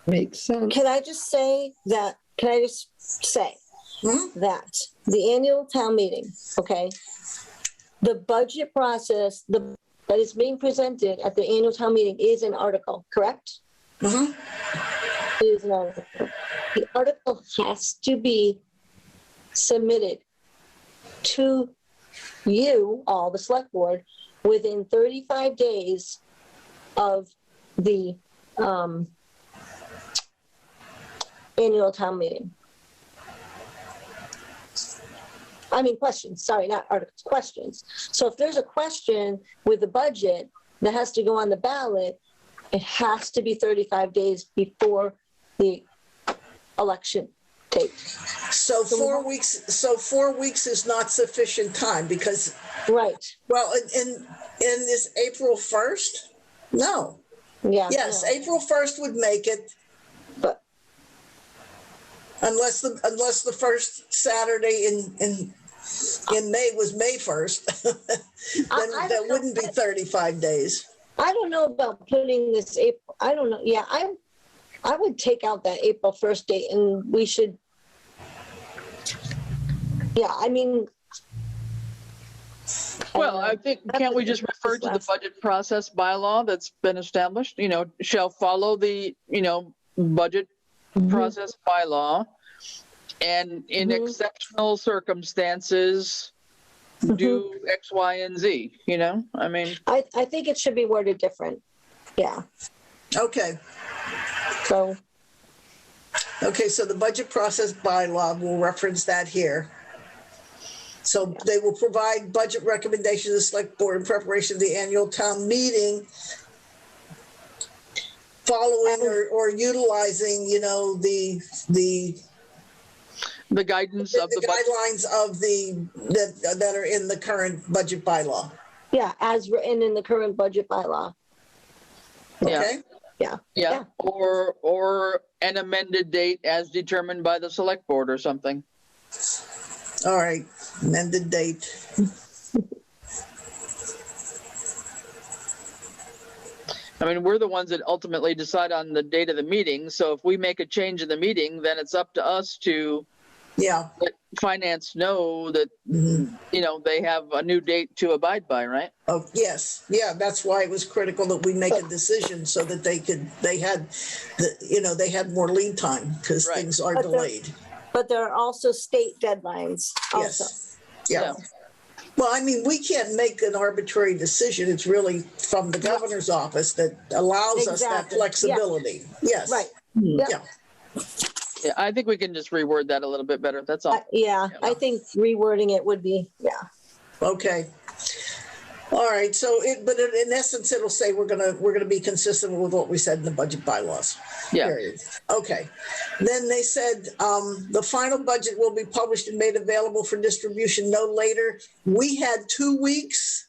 Makes sense. Can I just say that that the annual town meeting, okay, the budget process that is being presented at the annual town meeting is an article, correct? It is an article. The article has to be submitted to you, all the select board, within 35 days of the annual town meeting. I mean, questions, sorry, not articles, questions. So if there's a question with the budget that has to go on the ballot, it has to be 35 days before the election date. So 4 weeks. So 4 weeks is not sufficient time because. Right. Well, in this April 1st, no. Yeah. Yes, no. April 1st would make it. But unless the first Saturday in May was May 1st, then that wouldn't be 35 days. I don't know about putting this April. I don't know. Yeah, I would take out that April 1st date, and we should. Yeah, I mean. Well, I think, can't we just refer to the budget process bylaw that's been established? You know, shall follow the, budget process bylaw, and in exceptional circumstances, do X, Y, and Z, I mean. I think it should be worded different. Yeah. Okay. So. Okay, so the budget process bylaw, will reference that here. So they will provide budget recommendations to the select board in preparation of the annual town meeting, following or utilizing, the guidance of the guidelines of that are in the current budget bylaw. Yeah, as written in the current budget bylaw. Okay. Yeah. Or an amended date as determined by the select board or something. All right, amended date. I mean, we're the ones that ultimately decide on the date of the meeting. So if we make a change in the meeting, then it's up to us to let finance know that, they have a new date to abide by, right? Oh, yes. Yeah, that's why it was critical that we make a decision so that they had more lead time because things are delayed. But there are also state deadlines also. Yes. Yeah. Well, I mean, we can't make an arbitrary decision. It's really from the governor's office that allows us that flexibility. Yeah. Yes. Right. Yeah. Yeah, I think we can just reword that a little bit better. That's all. I think rewording it would be, Okay. All right. So, but in essence, it'll say we're gonna be consistent with what we said in the budget bylaws. Yeah. Period. Okay. Then they said the final budget will be published and made available for distribution no later. We had 2 weeks,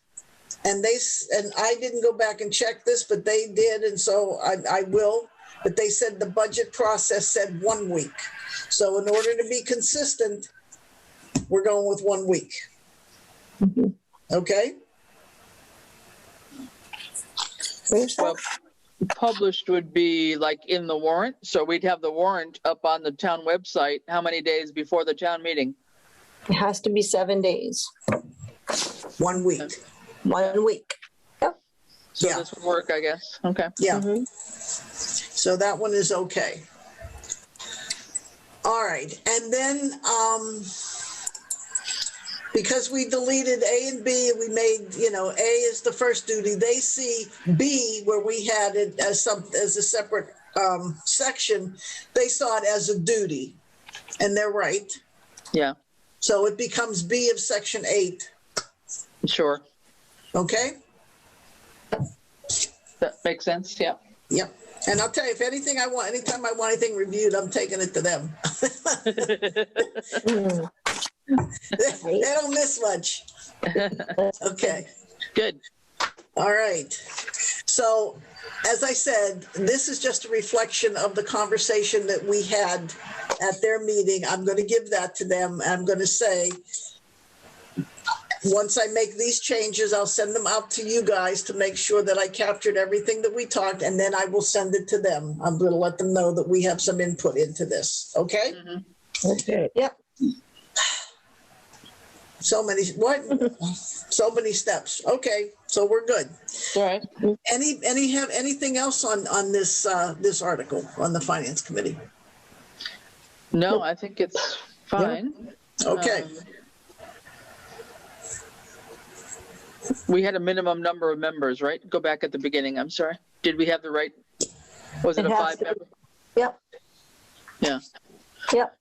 and I didn't go back and check this, but they did, and so I will. but they said the budget process said 1 week. So in order to be consistent, we're going with 1 week. Okay? Well, published would be like in the warrant. So we'd have the warrant up on the town website. How many days before the town meeting? It has to be 7 days, 1 week. 1 week. Yep. So Yeah. this would work, I guess. Okay. Yeah. Mhm. So that one is okay. All right. And then, because we deleted A and B, we made, A is the first duty. They see B, where we had it as a separate section. They saw it as a duty, and they're right. Yeah, So it becomes B of section 8. sure. Okay? That makes sense. Yeah. Yep. And I'll tell you, if anything anytime I want anything reviewed, I'm taking it to them. Mm. They don't miss much. Okay. Good. All right. So, as I said, this is just a reflection of the conversation that we had at their meeting. I'm going to give that to them. I'm going to say, once I make these changes, I'll send them out to you guys to make sure that I captured everything that we talked, and then I will send it to them. I'm going to let them know that we have some input into this. Okay? Okay. Yep. So many steps. Okay, so we're good. All right. Have anything else on this this article on the Finance Committee? No, I think it's fine. Okay. We had a minimum number of members, right? Go back at the beginning. I'm sorry. Did we have the right? Was it It a has 5 to be. member? Yep. Yeah. Yep.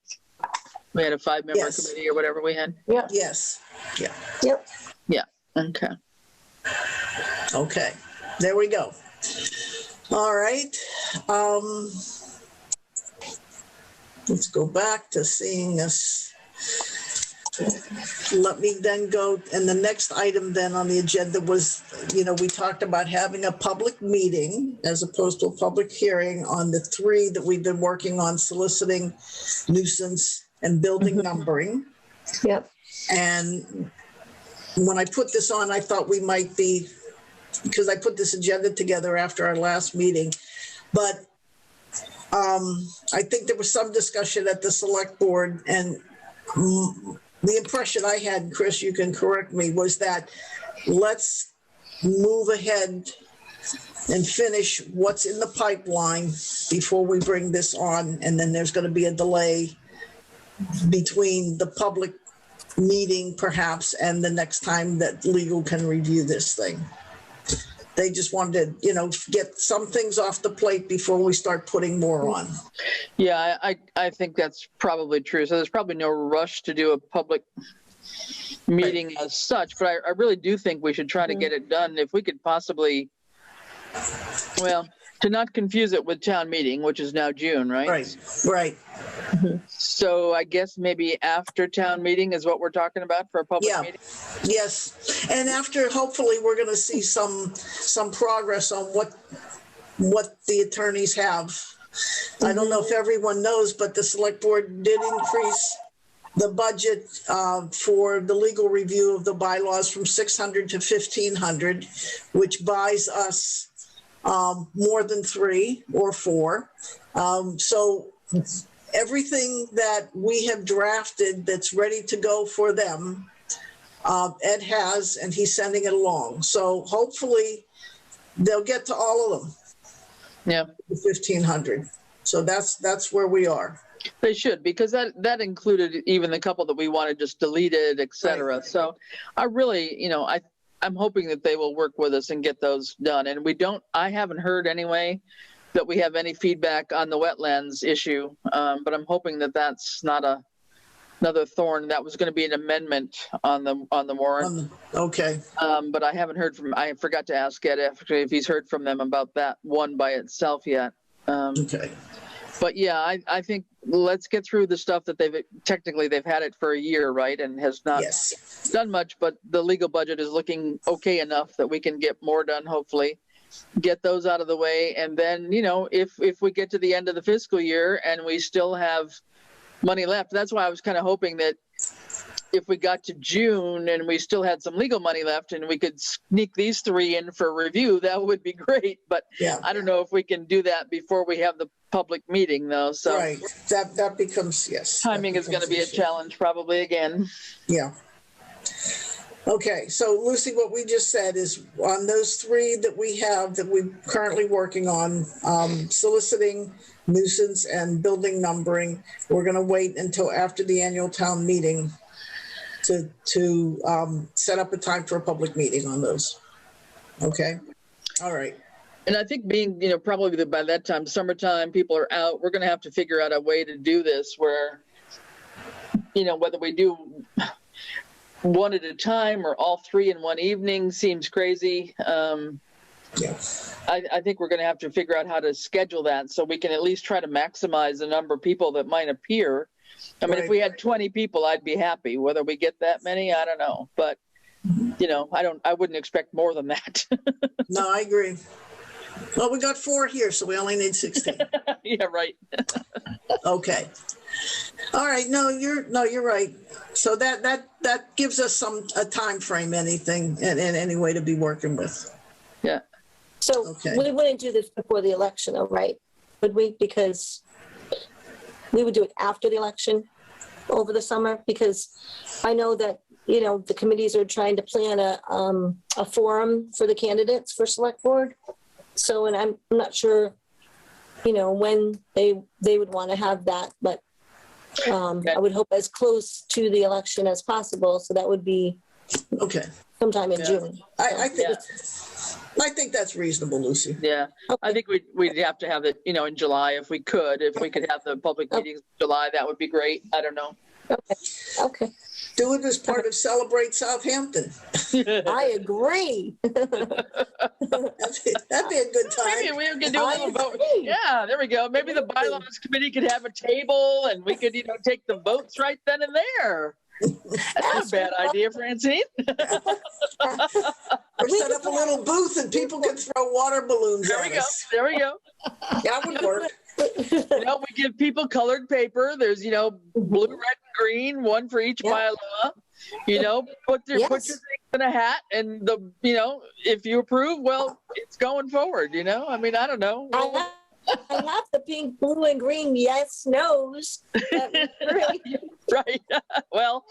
We had a 5-member Yes. committee or whatever we had. Yep. Yes. Yeah. Yep. Yeah. Okay. Okay. There we go. All right. Let's go back to seeing this. Let me then go, and the next item then on the agenda was, we talked about having a public meeting as opposed to a public hearing on the 3 that we've been working on: soliciting, nuisance, and building numbering. Yep. And when I put this on, I thought we might be, because I put this agenda together after our last meeting, but I think there was some discussion at the select board, and the impression I had, Chris, you can correct me, was that let's move ahead and finish what's in the pipeline before we bring this on. And then there's going to be a delay between the public meeting perhaps and the next time that legal can review this thing. They just wanted to, get some things off the plate before we start putting more on. Yeah, I think that's probably true. So there's probably no rush to do a public meeting as such, but I really do think we should try to get it done if we could possibly, well, to not confuse it with town meeting, which is now June, right? Right. So I guess maybe after town meeting is what we're talking about for a public Yeah. meeting? Yes. And after, hopefully, we're going to see some progress on what the attorneys have. I don't know if everyone knows, but the select board did increase the budget for the legal review of the bylaws from 600 to 1,500, which buys us more than 3 or 4. So everything that we have drafted that's ready to go for them, Ed has, and he's sending it along. So hopefully they'll get to all of them. Yeah. 1,500. So that's where we are. They should, because that included even the couple that we wanted just deleted, et cetera. Right. So I really, I'm hoping that they will work with us and get those done. And I haven't heard anyway that we have any feedback on the wetlands issue. But I'm hoping that that's not another thorn. That was going to be an amendment on the warrant. Okay. But I haven't heard I forgot to ask Ed if he's heard from them about that one by itself yet. Okay. But yeah, I think let's get through the stuff that they've had it for a year, right? And has not Yes. done much, but the legal budget is looking okay enough that we can get more done, hopefully. get those out of the way. And then, if we get to the end of the fiscal year and we still have money left, that's why I was kind of hoping that if we got to June and we still had some legal money left and we could sneak these 3 in for review, that would be great. But Yeah. I don't know if we can do that before we have the public meeting, though. So Right, that becomes, yes. that timing is going to be a becomes challenge probably again. Yeah. Okay, so Lucy, what we just said is on those 3 that we have that we're currently working on, soliciting, nuisance, and building numbering, we're going to wait until after the annual town meeting to set up a time for a public meeting on those. Okay, all right. And I think being, probably by that time, summertime, people are out, we're going to have to figure out a way to do this where, whether we do one at a time or all 3 in one evening seems crazy. Yeah. I think we're going to have to figure out how to schedule that so we can at least try to maximize the number of people that might appear. I mean, Right. if we had 20 people, I'd be happy. Whether we get that many, I don't know. But, I wouldn't expect more than that. No, I agree. Well, we got 4 here, so we only need 16. Yeah, right. Okay. All right. No, you're right. So that gives us a time frame, anything and any way to be working with. Yeah. So Okay. we wouldn't do this before the election, though, right? Would we? Because we would do it after the election over the summer, because I know that, the committees are trying to plan a forum for the candidates for select board. So, and I'm not sure, when they would want to have that, but Okay. I would hope as close to the election as possible. So that would be Okay. sometime in Yeah. June. I think Yeah. I think that's reasonable, Lucy. Yeah. I think we'd have to have it, in July if we could. If we could have the public meetings in July, that would be great. I don't know. Okay. Do it as part of Celebrate Southampton. I agree. That'd be a good Maybe time. we can do a little vote. agree. Yeah, there we go. Maybe the bylaws committee could have a table and we could, take the votes right then and there. That's not a bad idea, Francine. Or set up a little booth and people can throw water balloons There at we go. us. There we go. That would work. We give people colored paper. There's, blue, red, and green, one for each Yeah. bylaw. Put your Yes. things in a hat, and if you approve, well, it's going forward. I mean, I don't know. I have the pink, blue, and green yes, no's. That was great. Right. Well,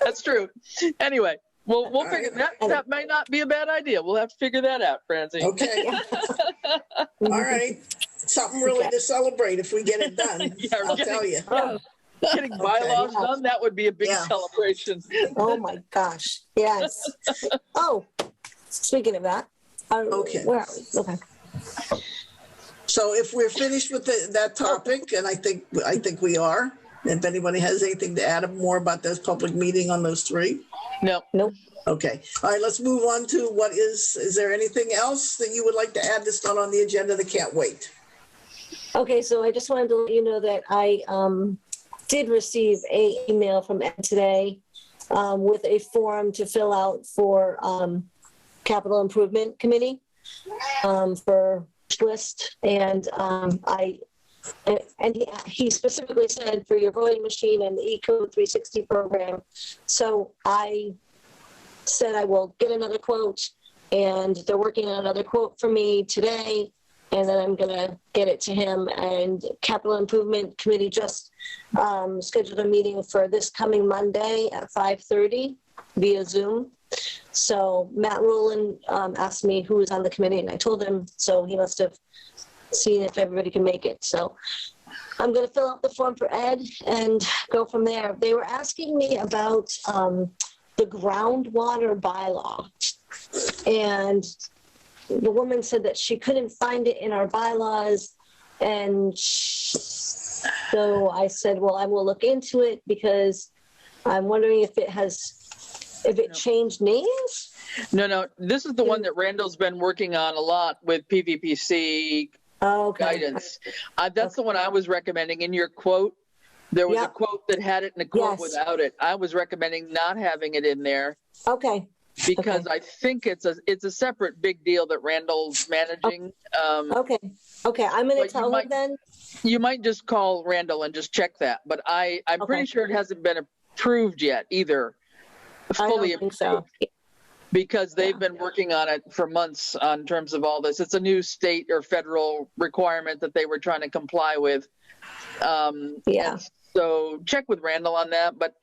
that's true. Anyway, we'll All figure right. that might not be a bad idea. We'll have to figure that out, Francine. Okay. All right. Something really to celebrate if we get it done. Yeah, we're I'll tell you. Oh, Getting bylaws done, that would be a big Yeah. celebration. oh my gosh. Yes. Oh, speaking of that. Okay. Where are we? Okay. So if we're finished with that topic, and I think we are, if anybody has anything to add more about this public meeting on those 3. No. Nope. Okay. All right, let's move on to is there anything else that you would like to add that's not on the agenda that can't wait? Okay, so I just wanted to let you know that I did receive an email from Ed today with a form to fill out for Capital Improvement Committee for list, and he specifically said for your voting machine and the eCode 360 program. So I said I will get another quote, and they're working on another quote for me today, and then I'm gonna get it to him. And Capital Improvement Committee just scheduled a meeting for this coming Monday at 5:30 via Zoom. So Matt Rowland asked me who was on the committee, and I told him, so he must have seen if everybody can make it. So I'm going to fill out the form for Ed and go from there. They were asking me about the Groundwater Bylaw, and the woman said that she couldn't find it in our bylaws, and so I said, well, I will look into it because I'm wondering if it changed names. No. This is the one that Randall's been working on a lot with PVPC Oh, okay. guidance. That's the one I was recommending. In your quote, there was a Yep. quote that had it and a quote Yes. without it. I was recommending not having it in there. Okay. because I think it's a separate big deal that Randall's managing. Okay, I'm gonna But you tell her might- then. You might just call Randall and just check that, but I'm Okay. pretty sure it hasn't been approved yet either. I Fully don't think so. because they've Yeah. been working on it for months on terms of all this. It's a new state or federal requirement that they were trying to comply with. Yeah. And so check with Randall on that, but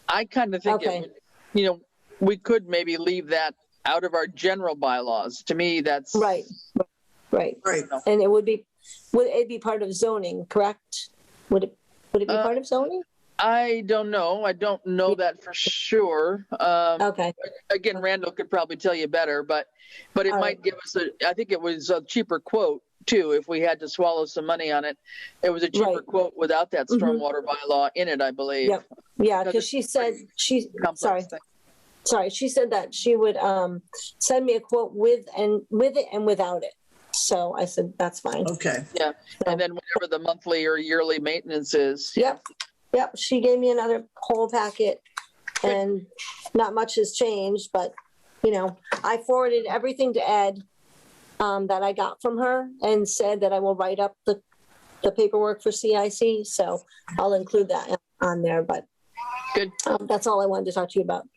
I kind of think Okay. it would, we could maybe leave that out of our general bylaws. To me, that's Right. Right. And would it be part of zoning, correct? Would it be part of zoning? I don't know. I don't know that for sure. Okay, Again, Randall could probably tell you better, but it All might right. give us I think it was a cheaper quote too, if we had to swallow some money on it. It was a cheaper Right. quote without that Mhm. stormwater bylaw in it, I believe. Yep. Yeah, Because because she said, Complex thing. sorry, she said that she would send me a quote with it and without it. So I said, that's fine. Okay. Yeah, and then whatever the monthly or yearly maintenance is. Yep. She gave me another whole packet and not much has changed, but I forwarded everything to Ed that I got from her and said that I will write up the paperwork for CIC. So I'll include that on there, but Good. that's all I wanted to talk to you about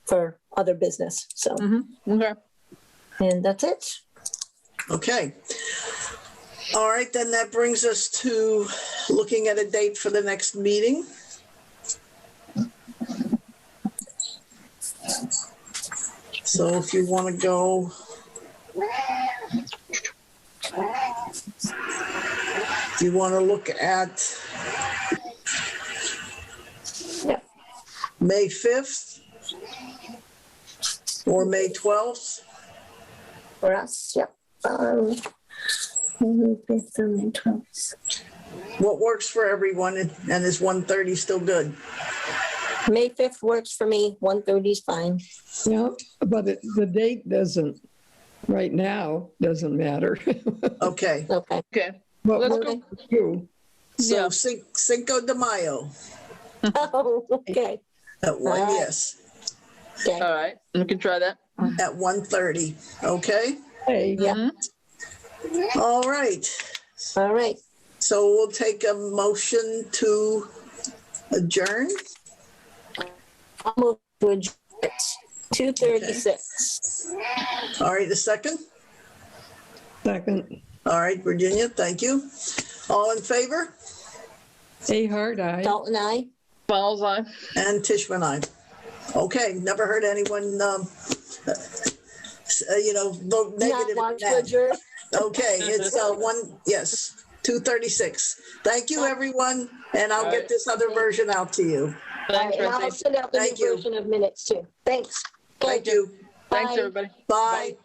for other business. So, Okay. and that's it. Okay. All right, then that brings us to looking at a date for the next meeting. So if you want to go. If you want to look at Yeah. May 5th or May 12th. For us, yep. What works for everyone, and is 1:30 still good? May 5th works for me. 1:30 is fine. Yeah, but the date doesn't, right now, doesn't matter. Okay, Okay. Okay. But Let's what go. we do, so Yeah. Cinco de Mayo Oh, okay. at one, All right. yes, Okay. All right. We can try that. at 1:30, okay? hey, Yeah. Mhm. All right, All right. so we'll take a motion to adjourn. I'll move to adjourn at 2:36. All right, a second? second, All right, Virginia, thank you. All in favor? Ahart, aye. Dalton, I. Fowles eye. And Tishman, aye. Okay, never heard anyone, vote Not negative. want on to that. adjourn. Okay, it's 2:36. Thank you, everyone, and I'll get this other version out to you. Thanks, And I'll Chrissy. send out the Thank new you. version of minutes too. Thanks. Okay. Thank you. Thanks, Bye. everybody. Bye.